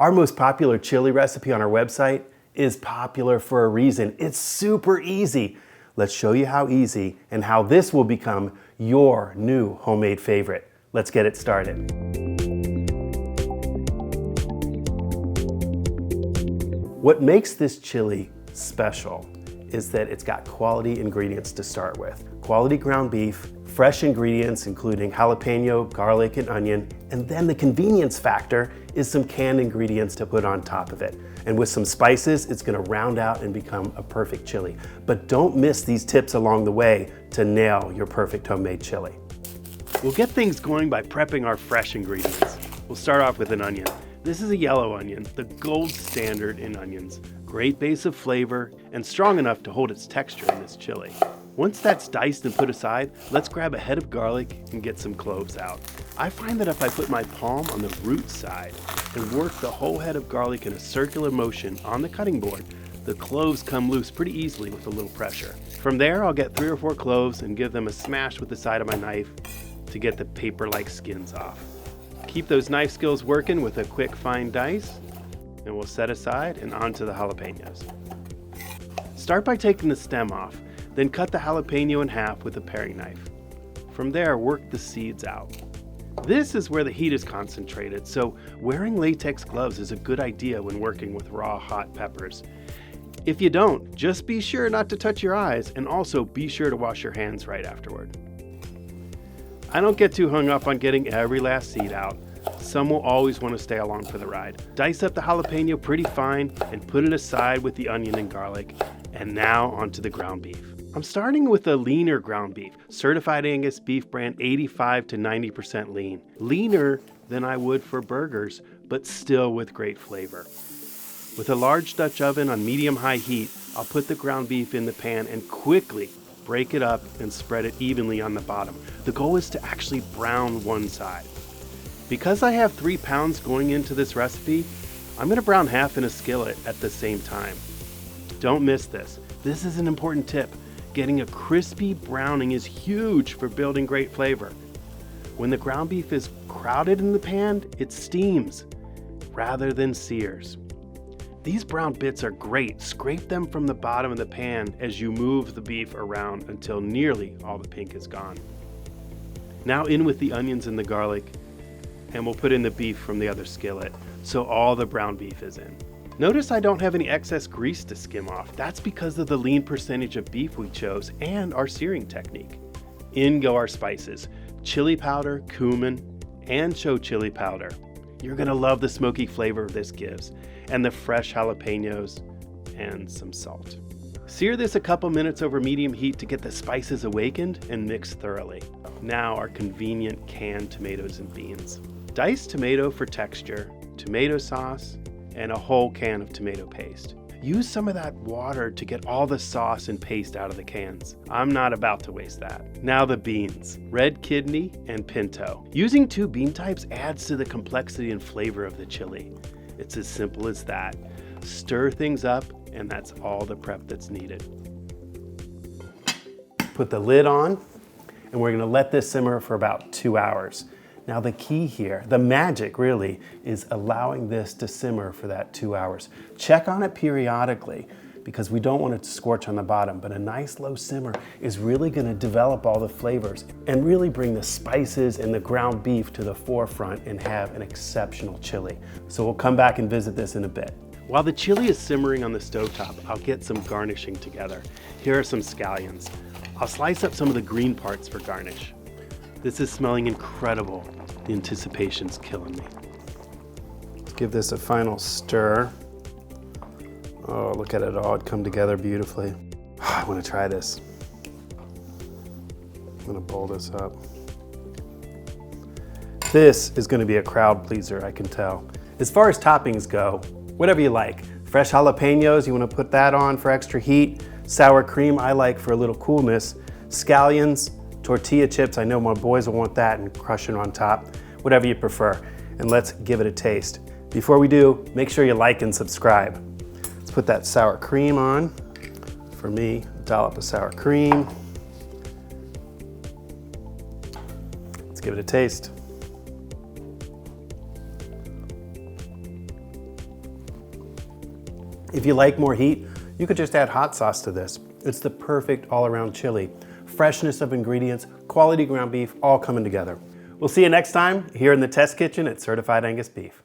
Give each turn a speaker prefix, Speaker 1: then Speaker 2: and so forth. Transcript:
Speaker 1: Our most popular chili recipe on our website is popular for a reason. It's super easy. Let's show you how easy and how this will become your new homemade favorite. Let's get it started. What makes this chili special is that it's got quality ingredients to start with. Quality ground beef, fresh ingredients including jalapeno, garlic, and onion, and then the convenience factor is some canned ingredients to put on top of it. And with some spices, it's gonna round out and become a perfect chili. But don't miss these tips along the way to nail your perfect homemade chili. We'll get things going by prepping our fresh ingredients. We'll start off with an onion. This is a yellow onion, the gold standard in onions. Great base of flavor and strong enough to hold its texture in this chili. Once that's diced and put aside, let's grab a head of garlic and get some cloves out. I find that if I put my palm on the root side and work the whole head of garlic in a circular motion on the cutting board, the cloves come loose pretty easily with a little pressure. From there, I'll get 3 or 4 cloves and give them a smash with the side of my knife to get the paper-like skins off. Keep those knife skills working with a quick fine dice, and we'll set aside and onto the jalapeños. Start by taking the stem off, then cut the jalapeno in half with a paring knife. From there, work the seeds out. This is where the heat is concentrated, so wearing latex gloves is a good idea when working with raw hot peppers. If you don't, just be sure not to touch your eyes, and also be sure to wash your hands right afterward. I don't get too hung up on getting every last seed out. Some will always want to stay along for the ride. Dice up the jalapeno pretty fine and put it aside with the onion and garlic. And now onto the ground beef. I'm starting with a leaner ground beef, Certified Angus Beef brand 85 to 90% lean. Leaner than I would for burgers, but still with great flavor. With a large Dutch oven on medium-high heat, I'll put the ground beef in the pan and quickly break it up and spread it evenly on the bottom. The goal is to actually brown one side. Because I have 3 pounds going into this recipe, I'm going to brown half in a skillet at the same time. Don't miss this. This is an important tip. Getting a crispy browning is huge for building great flavor. When the ground beef is crowded in the pan, it steams rather than sears. These brown bits are great. Scrape them from the bottom of the pan as you move the beef around until nearly all the pink is gone. Now in with the onions and the garlic, and we'll put in the beef from the other skillet, so all the brown beef is in. Notice I don't have any excess grease to skim off. That's because of the lean percentage of beef we chose and our searing technique. In go our spices: chili powder, cumin, ancho chili powder. You're gonna love the smoky flavor this gives, and the fresh jalapeños, and some salt. Sear this a couple minutes over medium heat to get the spices awakened and mixed thoroughly. Now our convenient canned tomatoes and beans. Diced tomato for texture, tomato sauce, and a whole can of tomato paste. Use some of that water to get all the sauce and paste out of the cans. I'm not about to waste that. Now the beans, red kidney and pinto. Using 2 bean types adds to the complexity and flavor of the chili. It's as simple as that. Stir things up, and that's all the prep that's needed. Put the lid on, and we're gonna let this simmer for about 2 hours. Now the key here, the magic really, is allowing this to simmer for that 2 hours. Check on it periodically because we don't want it to scorch on the bottom, but a nice low simmer is really gonna develop all the flavors and really bring the spices and the ground beef to the forefront and have an exceptional chili. So we'll come back and visit this in a bit. While the chili is simmering on the stovetop, I'll get some garnishing together. Here are some scallions. I'll slice up some of the green parts for garnish. This is smelling incredible. The anticipation's killing me. Let's give this a final stir. Oh, look at it all come together beautifully. I want to try this. I'm gonna bowl this up. This is gonna be a crowd pleaser, I can tell. As far as toppings go, whatever you like. Fresh jalapeños, you wanna put that on for extra heat. Sour cream, I like for a little coolness. Scallions, tortilla chips, I know my boys will want that, and crush it on top. Whatever you prefer. And let's give it a taste. Before we do, make sure you like and subscribe. Let's put that sour cream on. For me, dollop of sour cream. Let's give it a taste. If you like more heat, you could just add hot sauce to this. It's the perfect all-around chili. Freshness of ingredients, quality ground beef, all coming together. We'll see you next time here in the test kitchen at Certified Angus Beef.